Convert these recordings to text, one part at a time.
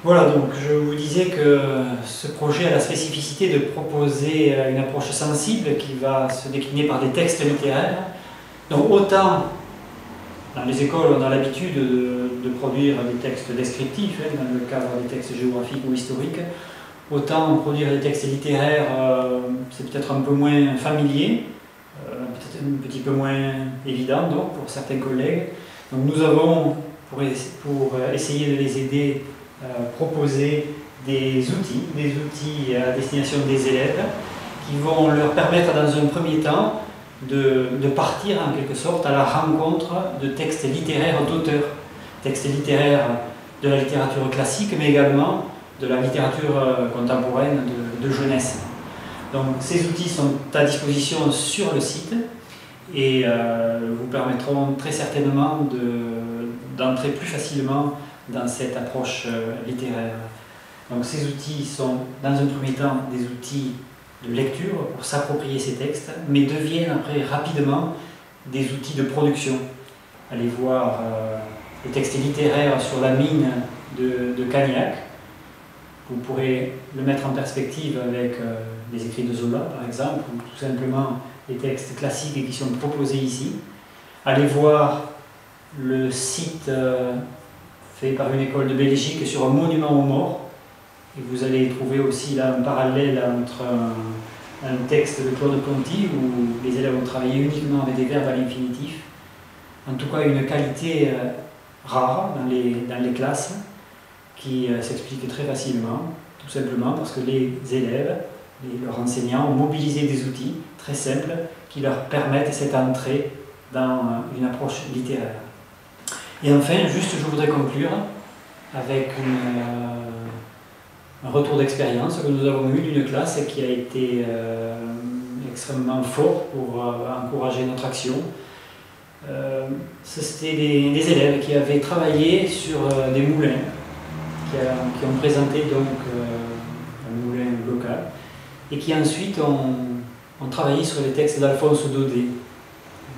Voilà, donc je vous disais que ce projet a la spécificité de proposer une approche sensible qui va se décliner par des textes littéraires. Donc autant dans les écoles on a l'habitude de produire des textes descriptifs, dans le cadre des textes géographiques ou historiques, autant produire des textes littéraires c'est peut-être un peu moins familier, peut-être un petit peu moins évident donc, pour certains collègues. Donc nous avons, pour essayer de les aider, proposer des outils à destination des élèves qui vont leur permettre dans un premier temps de partir en quelque sorte à la rencontre de textes littéraires d'auteurs, textes littéraires de la littérature classique mais également de la littérature contemporaine de jeunesse. Donc ces outils sont à disposition sur le site et vous permettront très certainement d'entrer plus facilement dans cette approche littéraire. Donc ces outils sont dans un premier temps des outils de lecture pour s'approprier ces textes, mais deviennent après rapidement des outils de production. Allez voir le texte littéraire sur la mine de Cagnac. Vous pourrez le mettre en perspective avec les écrits de Zola par exemple, ou tout simplement les textes classiques qui sont proposés ici. Allez voir le site fait par une école de Belgique sur un monument aux morts, et vous allez trouver aussi là un parallèle entre un texte de Claude Ponty où les élèves ont travaillé uniquement avec des verbes à l'infinitif. En tout cas une qualité rare dans les classes qui s'explique très facilement, tout simplement parce que les élèves, leurs enseignants ont mobilisé des outils très simples qui leur permettent cette entrée dans une approche littéraire. Et enfin, juste je voudrais conclure avec un retour d'expérience que nous avons eu d'une classe qui a été extrêmement fort pour encourager notre action. C'était des élèves qui avaient travaillé sur des moulins, qui ont présenté donc un moulin local, et qui ensuite ont travaillé sur les textes d'Alphonse Daudet,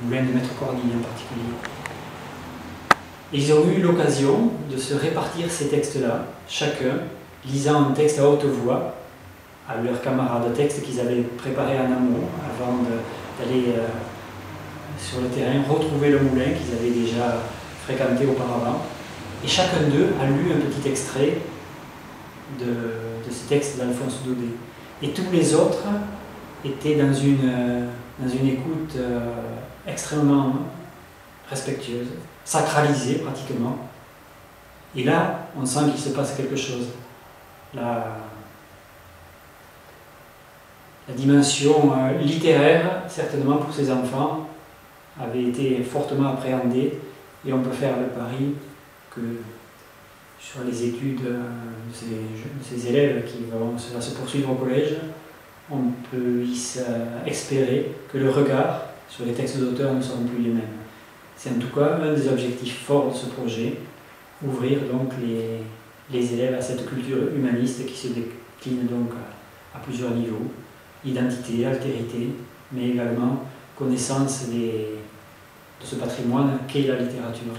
le moulin de Maître Cornille en particulier. Et ils ont eu l'occasion de se répartir ces textes-là, chacun lisant un texte à haute voix à leurs camarades, textes qu'ils avaient préparés en amont avant d'aller sur le terrain, retrouver le moulin qu'ils avaient déjà fréquenté auparavant. Et chacun d'eux a lu un petit extrait de ces textes d'Alphonse Daudet. Et tous les autres étaient dans une écoute extrêmement respectueuse, sacralisée pratiquement. Et là, on sent qu'il se passe quelque chose. La dimension littéraire, certainement pour ces enfants, avait été fortement appréhendée, et on peut faire le pari que sur les études de ces élèves qui vont se poursuivre au collège, on peut espérer que le regard sur les textes d'auteurs ne seront plus les mêmes. C'est en tout cas un des objectifs forts de ce projet, ouvrir donc les élèves à cette culture humaniste qui se décline donc à plusieurs niveaux, identité, altérité, mais également connaissance de ce patrimoine qu'est la littérature.